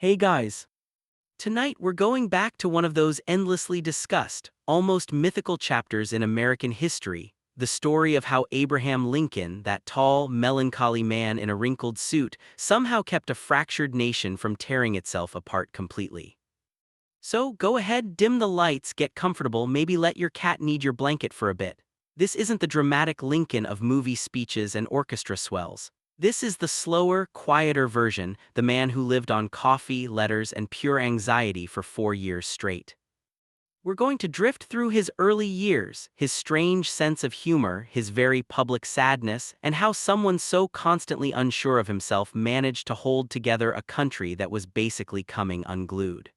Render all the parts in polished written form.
Hey guys! Tonight we're going back to one of those endlessly discussed, almost mythical chapters in American history, the story of how Abraham Lincoln, that tall, melancholy man in a wrinkled suit, somehow kept a fractured nation from tearing itself apart completely. So go ahead, dim the lights, get comfortable, maybe let your cat need your blanket for a bit. This isn't the dramatic Lincoln of movie speeches and orchestra swells. This is the slower, quieter version, the man who lived on coffee, letters, and pure anxiety for 4 years straight. We're going to drift through his early years, his strange sense of humor, his very public sadness, and how someone so constantly unsure of himself managed to hold together a country that was basically coming unglued.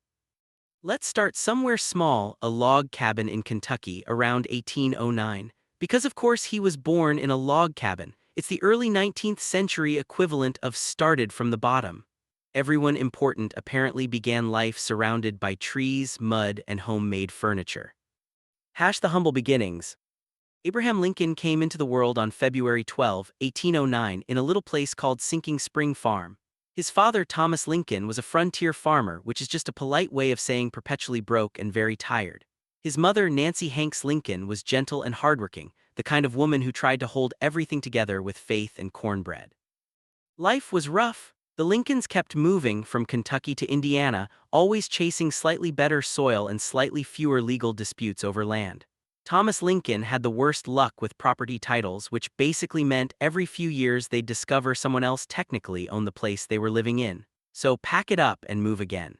Let's start somewhere small, a log cabin in Kentucky around 1809. Because of course he was born in a log cabin, it's the early 19th century equivalent of started from the bottom. Everyone important apparently began life surrounded by trees, mud, and homemade furniture. Hash the humble beginnings. Abraham Lincoln came into the world on February 12, 1809, in a little place called Sinking Spring Farm. His father, Thomas Lincoln, was a frontier farmer, which is just a polite way of saying perpetually broke and very tired. His mother, Nancy Hanks Lincoln, was gentle and hardworking, the kind of woman who tried to hold everything together with faith and cornbread. Life was rough. The Lincolns kept moving from Kentucky to Indiana, always chasing slightly better soil and slightly fewer legal disputes over land. Thomas Lincoln had the worst luck with property titles, which basically meant every few years they'd discover someone else technically owned the place they were living in. So pack it up and move again.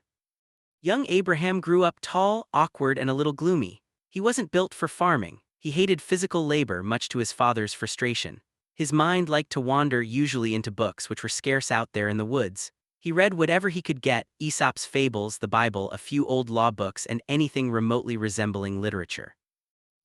Young Abraham grew up tall, awkward, and a little gloomy. He wasn't built for farming. He hated physical labor, much to his father's frustration. His mind liked to wander, usually into books which were scarce out there in the woods. He read whatever he could get: Aesop's fables, the Bible, a few old law books, and anything remotely resembling literature.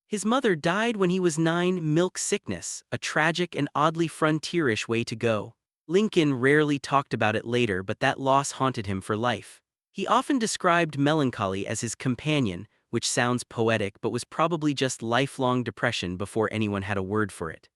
His mother died when he was 9, milk sickness, a tragic and oddly frontierish way to go. Lincoln rarely talked about it later, but that loss haunted him for life. He often described melancholy as his companion, which sounds poetic but was probably just lifelong depression before anyone had a word for it.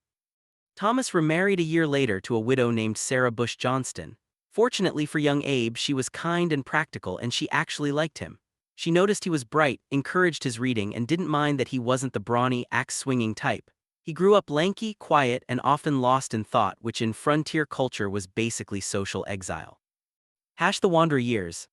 Thomas remarried a year later to a widow named Sarah Bush Johnston. Fortunately for young Abe, she was kind and practical, and she actually liked him. She noticed he was bright, encouraged his reading, and didn't mind that he wasn't the brawny, axe-swinging type. He grew up lanky, quiet, and often lost in thought, which in frontier culture was basically social exile. Hash the wander years.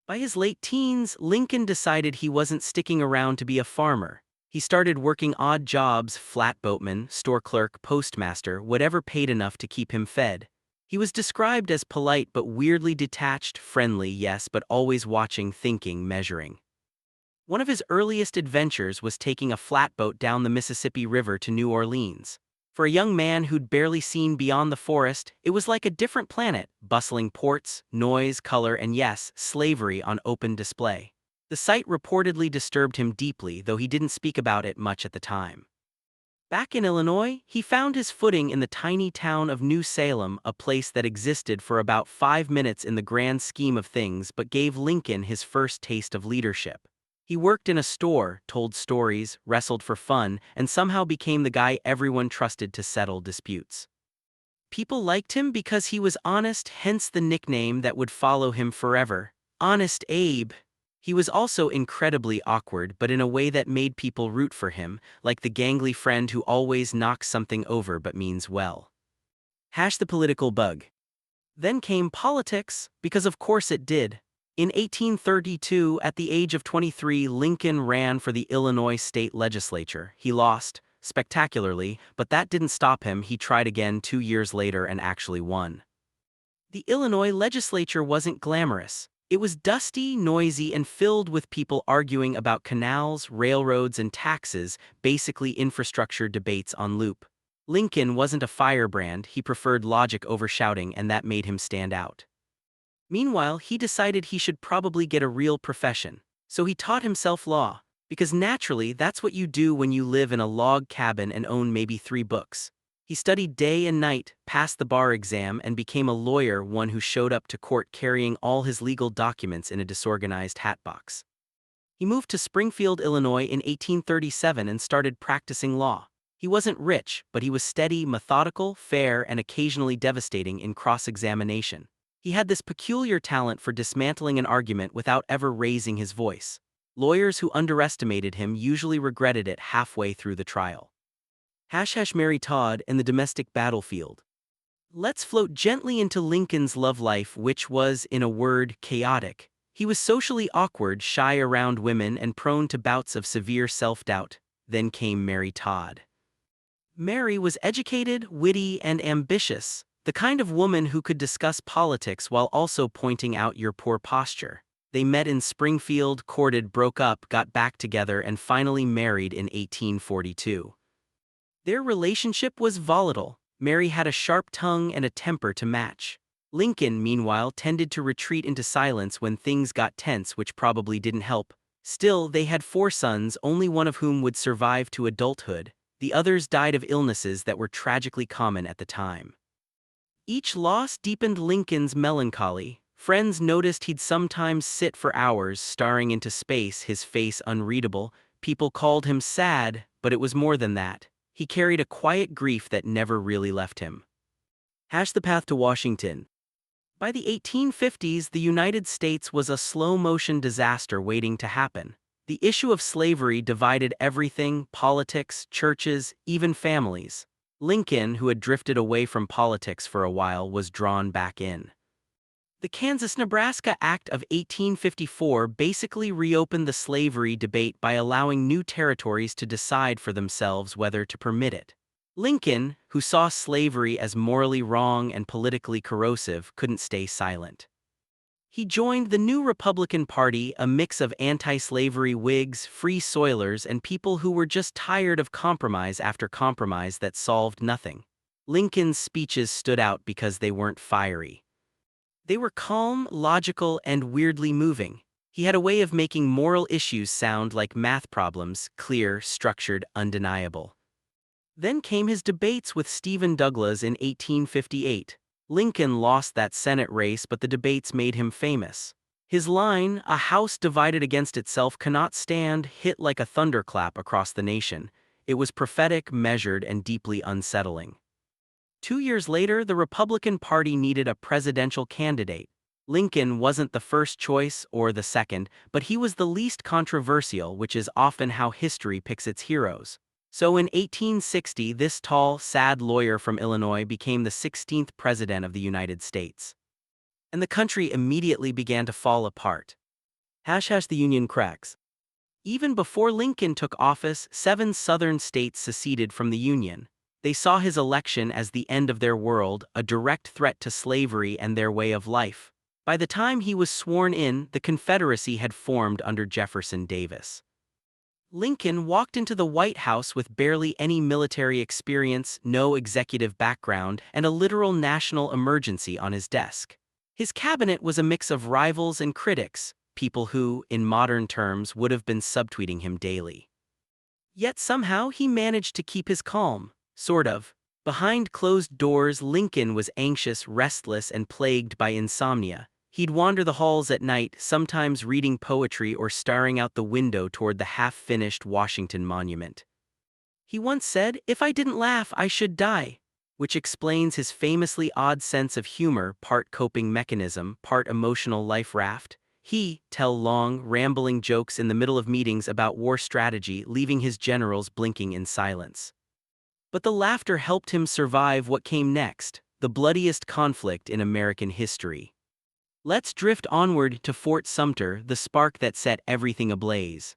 By his late teens, Lincoln decided he wasn't sticking around to be a farmer. He started working odd jobs: flatboatman, store clerk, postmaster, whatever paid enough to keep him fed. He was described as polite but weirdly detached, friendly, yes, but always watching, thinking, measuring. One of his earliest adventures was taking a flatboat down the Mississippi River to New Orleans. For a young man who'd barely seen beyond the forest, it was like a different planet: bustling ports, noise, color, and yes, slavery on open display. The sight reportedly disturbed him deeply, though he didn't speak about it much at the time. Back in Illinois, he found his footing in the tiny town of New Salem, a place that existed for about 5 minutes in the grand scheme of things but gave Lincoln his first taste of leadership. He worked in a store, told stories, wrestled for fun, and somehow became the guy everyone trusted to settle disputes. People liked him because he was honest, hence the nickname that would follow him forever: Honest Abe. He was also incredibly awkward, but in a way that made people root for him, like the gangly friend who always knocks something over but means well. Hash the political bug. Then came politics, because of course it did. In 1832, at the age of 23, Lincoln ran for the Illinois state legislature. He lost, spectacularly, but that didn't stop him. He tried again 2 years later and actually won. The Illinois legislature wasn't glamorous. It was dusty, noisy, and filled with people arguing about canals, railroads, and taxes, basically infrastructure debates on loop. Lincoln wasn't a firebrand. He preferred logic over shouting, and that made him stand out. Meanwhile, he decided he should probably get a real profession. So he taught himself law, because naturally that's what you do when you live in a log cabin and own maybe 3 books. He studied day and night, passed the bar exam, and became a lawyer, one who showed up to court carrying all his legal documents in a disorganized hatbox. He moved to Springfield, Illinois in 1837 and started practicing law. He wasn't rich, but he was steady, methodical, fair, and occasionally devastating in cross-examination. He had this peculiar talent for dismantling an argument without ever raising his voice. Lawyers who underestimated him usually regretted it halfway through the trial. Mary Todd in the domestic battlefield. Let's float gently into Lincoln's love life, which was, in a word, chaotic. He was socially awkward, shy around women, and prone to bouts of severe self-doubt. Then came Mary Todd. Mary was educated, witty, and ambitious, the kind of woman who could discuss politics while also pointing out your poor posture. They met in Springfield, courted, broke up, got back together, and finally married in 1842. Their relationship was volatile. Mary had a sharp tongue and a temper to match. Lincoln, meanwhile, tended to retreat into silence when things got tense, which probably didn't help. Still, they had 4 sons, only one of whom would survive to adulthood. The others died of illnesses that were tragically common at the time. Each loss deepened Lincoln's melancholy. Friends noticed he'd sometimes sit for hours staring into space, his face unreadable. People called him sad, but it was more than that. He carried a quiet grief that never really left him. The path to Washington. By the 1850s, the United States was a slow-motion disaster waiting to happen. The issue of slavery divided everything: politics, churches, even families. Lincoln, who had drifted away from politics for a while, was drawn back in. The Kansas-Nebraska Act of 1854 basically reopened the slavery debate by allowing new territories to decide for themselves whether to permit it. Lincoln, who saw slavery as morally wrong and politically corrosive, couldn't stay silent. He joined the new Republican Party, a mix of anti-slavery Whigs, free soilers, and people who were just tired of compromise after compromise that solved nothing. Lincoln's speeches stood out because they weren't fiery. They were calm, logical, and weirdly moving. He had a way of making moral issues sound like math problems: clear, structured, undeniable. Then came his debates with Stephen Douglas in 1858. Lincoln lost that Senate race, but the debates made him famous. His line, "A house divided against itself cannot stand," hit like a thunderclap across the nation. It was prophetic, measured, and deeply unsettling. 2 years later, the Republican Party needed a presidential candidate. Lincoln wasn't the first choice or the second, but he was the least controversial, which is often how history picks its heroes. So in 1860, this tall, sad lawyer from Illinois became the 16th president of the United States. And the country immediately began to fall apart. The Union cracks. Even before Lincoln took office, 7 southern states seceded from the Union. They saw his election as the end of their world, a direct threat to slavery and their way of life. By the time he was sworn in, the Confederacy had formed under Jefferson Davis. Lincoln walked into the White House with barely any military experience, no executive background, and a literal national emergency on his desk. His cabinet was a mix of rivals and critics, people who, in modern terms, would have been subtweeting him daily. Yet somehow he managed to keep his calm. Sort of. Behind closed doors, Lincoln was anxious, restless, and plagued by insomnia. He'd wander the halls at night, sometimes reading poetry or staring out the window toward the half-finished Washington Monument. He once said, "If I didn't laugh, I should die," which explains his famously odd sense of humor, part coping mechanism, part emotional life raft. He'd tell long, rambling jokes in the middle of meetings about war strategy, leaving his generals blinking in silence. But the laughter helped him survive what came next, the bloodiest conflict in American history. Let's drift onward to Fort Sumter, the spark that set everything ablaze.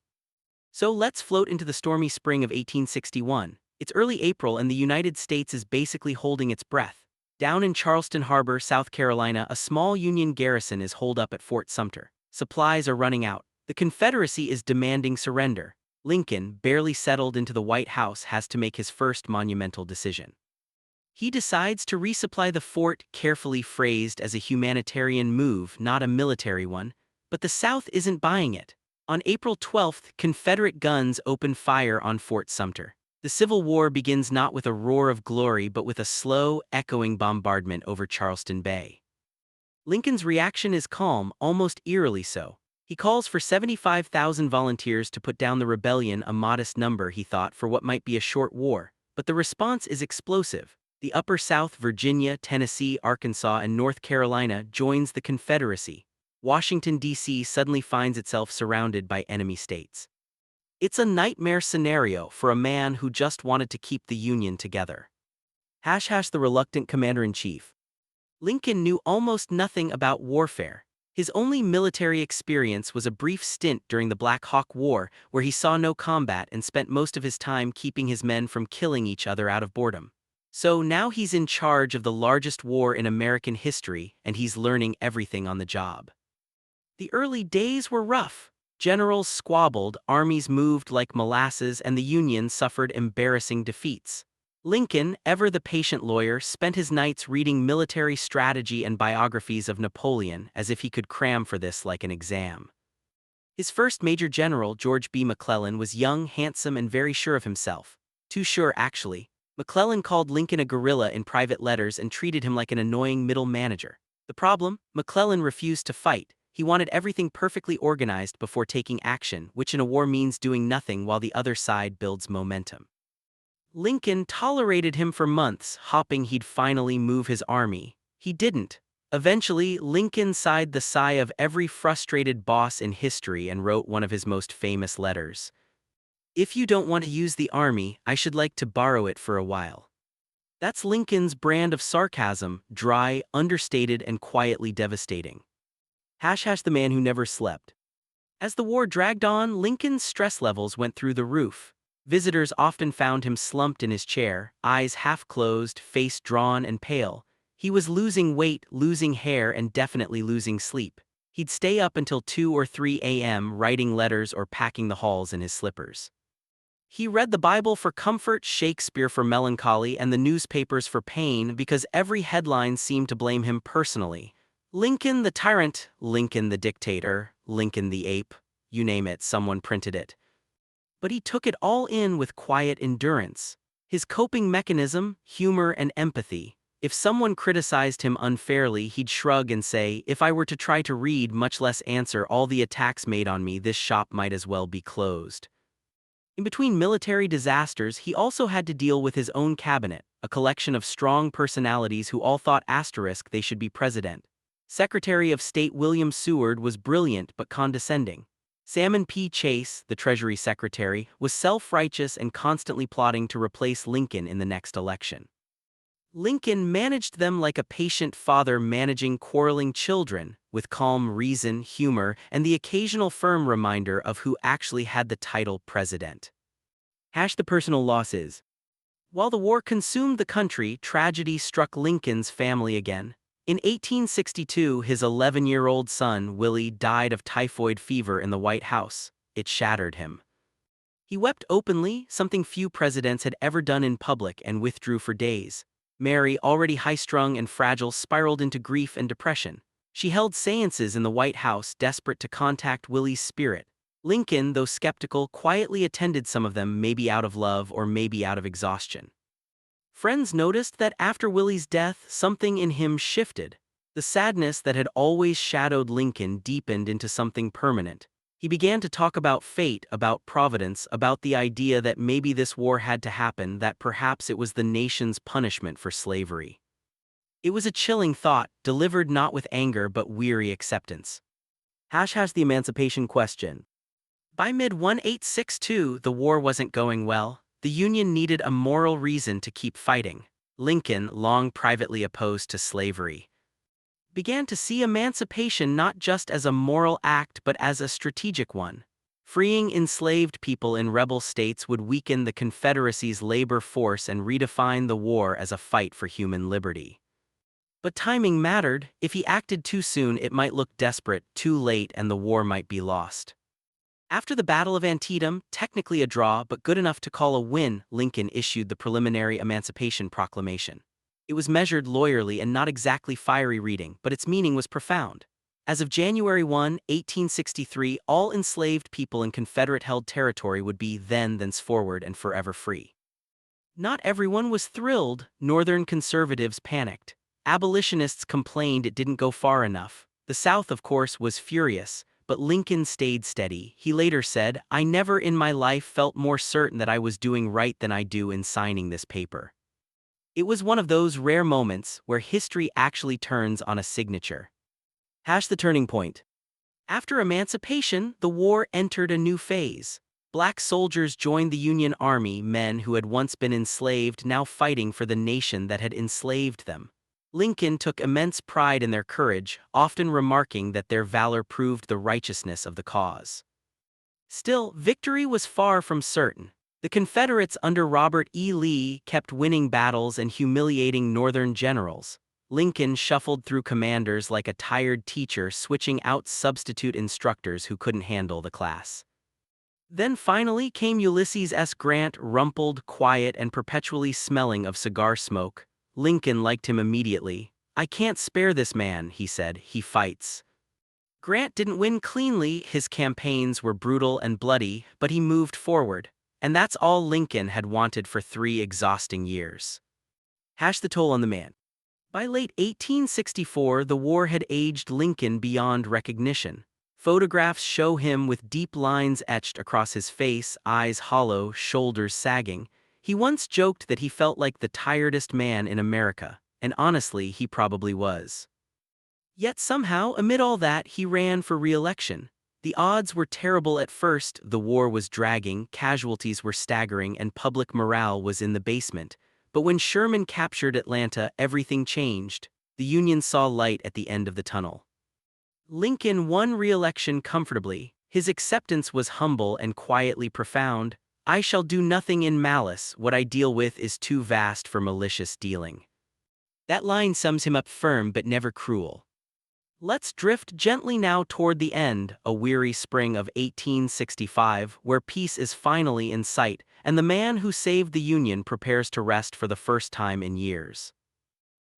So let's float into the stormy spring of 1861. It's early April and the United States is basically holding its breath. Down in Charleston Harbor, South Carolina, a small Union garrison is holed up at Fort Sumter. Supplies are running out. The Confederacy is demanding surrender. Lincoln, barely settled into the White House, has to make his first monumental decision. He decides to resupply the fort, carefully phrased as a humanitarian move, not a military one, but the South isn't buying it. On April 12th, Confederate guns open fire on Fort Sumter. The Civil War begins not with a roar of glory but with a slow, echoing bombardment over Charleston Bay. Lincoln's reaction is calm, almost eerily so. He calls for 75,000 volunteers to put down the rebellion, a modest number, he thought, for what might be a short war. But the response is explosive. The Upper South, Virginia, Tennessee, Arkansas, and North Carolina joins the Confederacy. Washington, D.C. suddenly finds itself surrounded by enemy states. It's a nightmare scenario for a man who just wanted to keep the Union together. The reluctant commander-in-chief. Lincoln knew almost nothing about warfare. His only military experience was a brief stint during the Black Hawk War, where he saw no combat and spent most of his time keeping his men from killing each other out of boredom. So now he's in charge of the largest war in American history, and he's learning everything on the job. The early days were rough. Generals squabbled, armies moved like molasses, and the Union suffered embarrassing defeats. Lincoln, ever the patient lawyer, spent his nights reading military strategy and biographies of Napoleon as if he could cram for this like an exam. His first major general, George B. McClellan, was young, handsome, and very sure of himself. Too sure, actually. McClellan called Lincoln a guerrilla in private letters and treated him like an annoying middle manager. The problem? McClellan refused to fight. He wanted everything perfectly organized before taking action, which in a war means doing nothing while the other side builds momentum. Lincoln tolerated him for months, hoping he'd finally move his army. He didn't. Eventually, Lincoln sighed the sigh of every frustrated boss in history and wrote one of his most famous letters. "If you don't want to use the army, I should like to borrow it for a while." That's Lincoln's brand of sarcasm, dry, understated, and quietly devastating. The man who never slept. As the war dragged on, Lincoln's stress levels went through the roof. Visitors often found him slumped in his chair, eyes half closed, face drawn and pale. He was losing weight, losing hair, and definitely losing sleep. He'd stay up until 2 or 3 a.m. writing letters or packing the halls in his slippers. He read the Bible for comfort, Shakespeare for melancholy, and the newspapers for pain because every headline seemed to blame him personally. Lincoln the tyrant, Lincoln the dictator, Lincoln the ape, you name it, someone printed it. But he took it all in with quiet endurance. His coping mechanism, humor and empathy. If someone criticized him unfairly, he'd shrug and say, "If I were to try to read, much less answer all the attacks made on me, this shop might as well be closed." In between military disasters, he also had to deal with his own cabinet, a collection of strong personalities who all thought they should be president. Secretary of State William Seward was brilliant but condescending. Salmon P. Chase, the Treasury Secretary, was self-righteous and constantly plotting to replace Lincoln in the next election. Lincoln managed them like a patient father managing quarreling children, with calm reason, humor, and the occasional firm reminder of who actually had the title president. The personal losses. While the war consumed the country, tragedy struck Lincoln's family again. In 1862, his 11-year-old son, Willie, died of typhoid fever in the White House. It shattered him. He wept openly, something few presidents had ever done in public, and withdrew for days. Mary, already high-strung and fragile, spiraled into grief and depression. She held seances in the White House, desperate to contact Willie's spirit. Lincoln, though skeptical, quietly attended some of them, maybe out of love or maybe out of exhaustion. Friends noticed that after Willie's death, something in him shifted. The sadness that had always shadowed Lincoln deepened into something permanent. He began to talk about fate, about providence, about the idea that maybe this war had to happen, that perhaps it was the nation's punishment for slavery. It was a chilling thought, delivered not with anger but weary acceptance. The emancipation question. By mid-1862, the war wasn't going well. The Union needed a moral reason to keep fighting. Lincoln, long privately opposed to slavery, began to see emancipation not just as a moral act but as a strategic one. Freeing enslaved people in rebel states would weaken the Confederacy's labor force and redefine the war as a fight for human liberty. But timing mattered. If he acted too soon, it might look desperate; too late, and the war might be lost. After the Battle of Antietam, technically a draw but good enough to call a win, Lincoln issued the preliminary Emancipation Proclamation. It was measured lawyerly and not exactly fiery reading, but its meaning was profound. As of January 1, 1863, all enslaved people in Confederate-held territory would be thenceforward and forever free. Not everyone was thrilled. Northern conservatives panicked. Abolitionists complained it didn't go far enough. The South, of course, was furious. But Lincoln stayed steady. He later said, "I never in my life felt more certain that I was doing right than I do in signing this paper." It was one of those rare moments where history actually turns on a signature. The turning point. After emancipation, the war entered a new phase. Black soldiers joined the Union Army, men who had once been enslaved now fighting for the nation that had enslaved them. Lincoln took immense pride in their courage, often remarking that their valor proved the righteousness of the cause. Still, victory was far from certain. The Confederates under Robert E. Lee kept winning battles and humiliating Northern generals. Lincoln shuffled through commanders like a tired teacher, switching out substitute instructors who couldn't handle the class. Then finally came Ulysses S. Grant, rumpled, quiet, and perpetually smelling of cigar smoke. Lincoln liked him immediately. "I can't spare this man," he said. "He fights." Grant didn't win cleanly, his campaigns were brutal and bloody, but he moved forward. And that's all Lincoln had wanted for 3 exhausting years. The toll on the man. By late 1864, the war had aged Lincoln beyond recognition. Photographs show him with deep lines etched across his face, eyes hollow, shoulders sagging. He once joked that he felt like the tiredest man in America, and honestly, he probably was. Yet somehow, amid all that, he ran for re-election. The odds were terrible at first, the war was dragging, casualties were staggering, and public morale was in the basement. But when Sherman captured Atlanta, everything changed. The Union saw light at the end of the tunnel. Lincoln won re-election comfortably. His acceptance was humble and quietly profound. "I shall do nothing in malice, what I deal with is too vast for malicious dealing." That line sums him up, firm but never cruel. Let's drift gently now toward the end, a weary spring of 1865, where peace is finally in sight, and the man who saved the Union prepares to rest for the first time in years.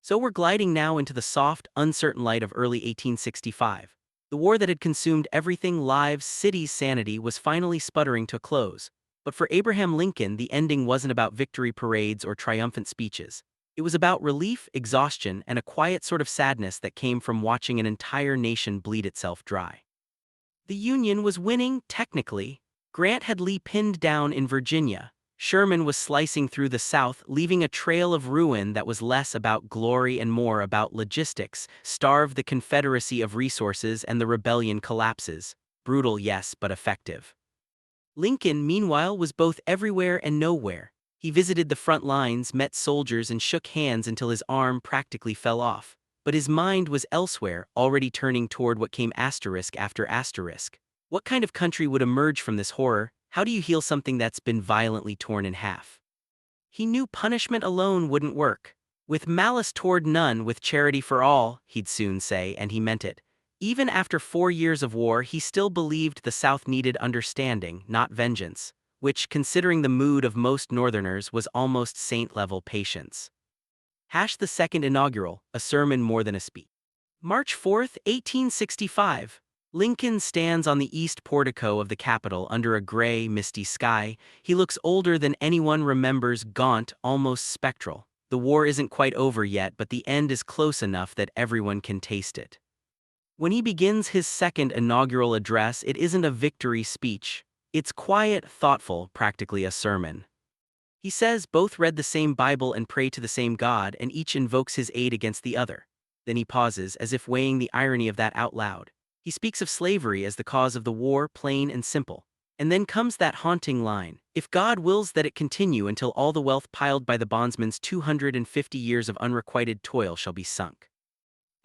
So we're gliding now into the soft, uncertain light of early 1865. The war that had consumed everything, lives, cities, sanity, was finally sputtering to a close. But for Abraham Lincoln, the ending wasn't about victory parades or triumphant speeches. It was about relief, exhaustion, and a quiet sort of sadness that came from watching an entire nation bleed itself dry. The Union was winning, technically. Grant had Lee pinned down in Virginia. Sherman was slicing through the South, leaving a trail of ruin that was less about glory and more about logistics. Starve the Confederacy of resources and the rebellion collapses. Brutal, yes, but effective. Lincoln, meanwhile, was both everywhere and nowhere. He visited the front lines, met soldiers, and shook hands until his arm practically fell off. But his mind was elsewhere, already turning toward what came asterisk after asterisk. What kind of country would emerge from this horror? How do you heal something that's been violently torn in half? He knew punishment alone wouldn't work. With malice toward none, with charity for all, he'd soon say, and he meant it. Even after 4 years of war, he still believed the South needed understanding, not vengeance, which, considering the mood of most Northerners, was almost saint-level patience. The second inaugural, a sermon more than a speech. March 4, 1865. Lincoln stands on the east portico of the Capitol under a gray, misty sky. He looks older than anyone remembers, gaunt, almost spectral. The war isn't quite over yet, but the end is close enough that everyone can taste it. When he begins his second inaugural address, it isn't a victory speech. It's quiet, thoughtful, practically a sermon. He says both read the same Bible and pray to the same God, and each invokes his aid against the other. Then he pauses, as if weighing the irony of that out loud. He speaks of slavery as the cause of the war, plain and simple. And then comes that haunting line: "If God wills that it continue until all the wealth piled by the bondsman's 250 years of unrequited toil shall be sunk."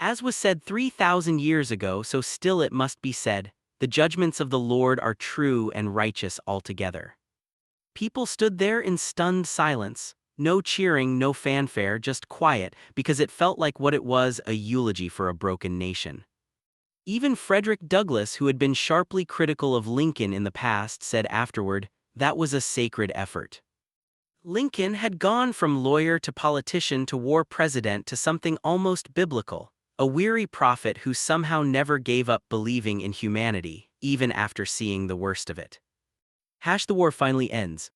As was said 3,000 years ago, so still it must be said, the judgments of the Lord are true and righteous altogether. People stood there in stunned silence. No cheering, no fanfare, just quiet, because it felt like what it was, a eulogy for a broken nation. Even Frederick Douglass, who had been sharply critical of Lincoln in the past, said afterward, that was a sacred effort. Lincoln had gone from lawyer to politician to war president to something almost biblical, a weary prophet who somehow never gave up believing in humanity, even after seeing the worst of it. The war finally ends.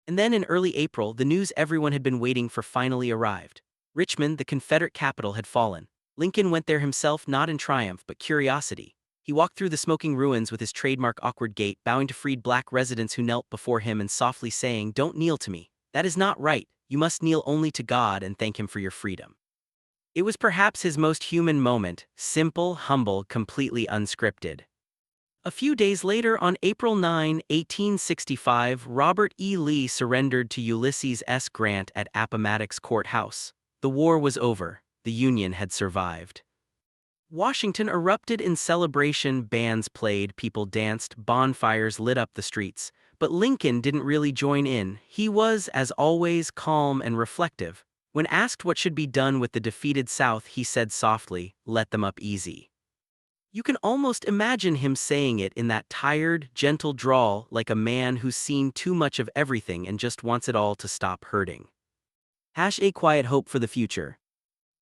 And then in early April, the news everyone had been waiting for finally arrived. Richmond, the Confederate capital, had fallen. Lincoln went there himself, not in triumph, but curiosity. He walked through the smoking ruins with his trademark awkward gait, bowing to freed black residents who knelt before him and softly saying, "Don't kneel to me. That is not right. You must kneel only to God and thank him for your freedom. It was perhaps his most human moment, simple, humble, completely unscripted. A few days later, on April 9, 1865, Robert E. Lee surrendered to Ulysses S. Grant at Appomattox Courthouse. The war was over. The Union had survived. Washington erupted in celebration, bands played, people danced, bonfires lit up the streets. But Lincoln didn't really join in. He was, as always, calm and reflective. When asked what should be done with the defeated South, he said softly, "Let them up easy." You can almost imagine him saying it in that tired, gentle drawl, like a man who's seen too much of everything and just wants it all to stop hurting. A quiet hope for the future.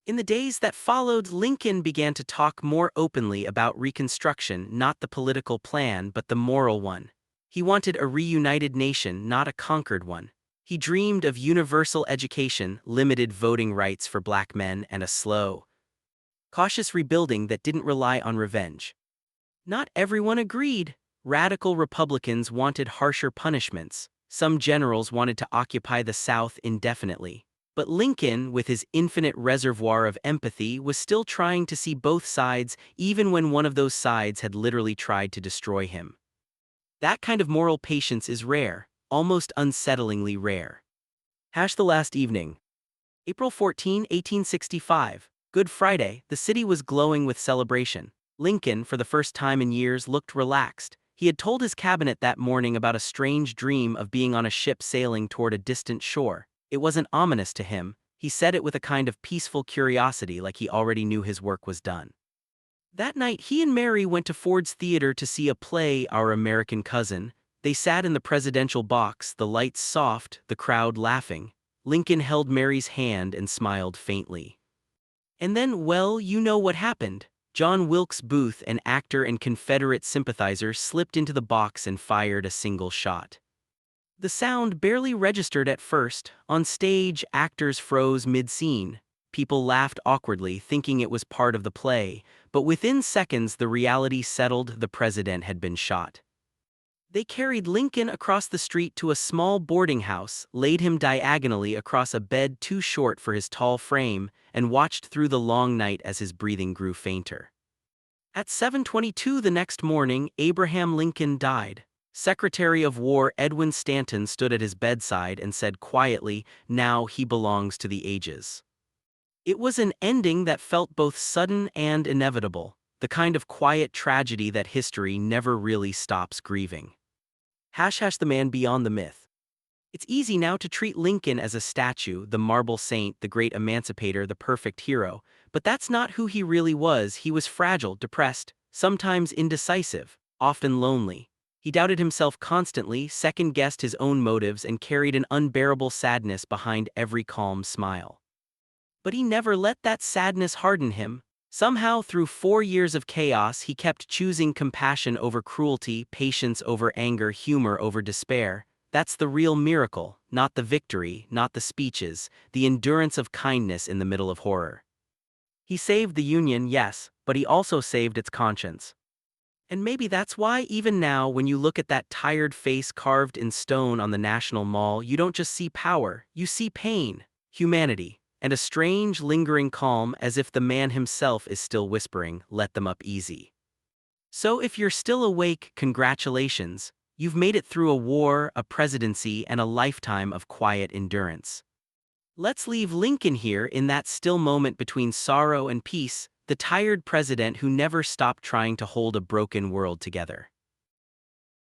In the days that followed, Lincoln began to talk more openly about Reconstruction, not the political plan but the moral one. He wanted a reunited nation, not a conquered one. He dreamed of universal education, limited voting rights for black men, and a slow, cautious rebuilding that didn't rely on revenge. Not everyone agreed. Radical Republicans wanted harsher punishments. Some generals wanted to occupy the South indefinitely. But Lincoln, with his infinite reservoir of empathy, was still trying to see both sides, even when one of those sides had literally tried to destroy him. That kind of moral patience is rare, almost unsettlingly rare. The last evening. April 14, 1865. Good Friday, the city was glowing with celebration. Lincoln, for the first time in years, looked relaxed. He had told his cabinet that morning about a strange dream of being on a ship sailing toward a distant shore. It wasn't ominous to him. He said it with a kind of peaceful curiosity, like he already knew his work was done. That night, he and Mary went to Ford's Theater to see a play, Our American Cousin. They sat in the presidential box, the lights soft, the crowd laughing. Lincoln held Mary's hand and smiled faintly. And then, well, you know what happened. John Wilkes Booth, an actor and Confederate sympathizer, slipped into the box and fired a single shot. The sound barely registered at first. On stage, actors froze mid-scene. People laughed awkwardly, thinking it was part of the play, but within seconds the reality settled: the president had been shot. They carried Lincoln across the street to a small boarding house, laid him diagonally across a bed too short for his tall frame, and watched through the long night as his breathing grew fainter. At 7:22 the next morning, Abraham Lincoln died. Secretary of War Edwin Stanton stood at his bedside and said quietly, "Now he belongs to the ages." It was an ending that felt both sudden and inevitable, the kind of quiet tragedy that history never really stops grieving. The man beyond the myth. It's easy now to treat Lincoln as a statue, the marble saint, the great emancipator, the perfect hero, but that's not who he really was. He was fragile, depressed, sometimes indecisive, often lonely. He doubted himself constantly, second-guessed his own motives, and carried an unbearable sadness behind every calm smile. But he never let that sadness harden him. Somehow, through 4 years of chaos, he kept choosing compassion over cruelty, patience over anger, humor over despair. That's the real miracle, not the victory, not the speeches, the endurance of kindness in the middle of horror. He saved the Union, yes, but he also saved its conscience. And maybe that's why, even now, when you look at that tired face carved in stone on the National Mall, you don't just see power, you see pain, humanity, and a strange, lingering calm, as if the man himself is still whispering, "Let them up easy." So if you're still awake, congratulations. You've made it through a war, a presidency, and a lifetime of quiet endurance. Let's leave Lincoln here in that still moment between sorrow and peace, the tired president who never stopped trying to hold a broken world together.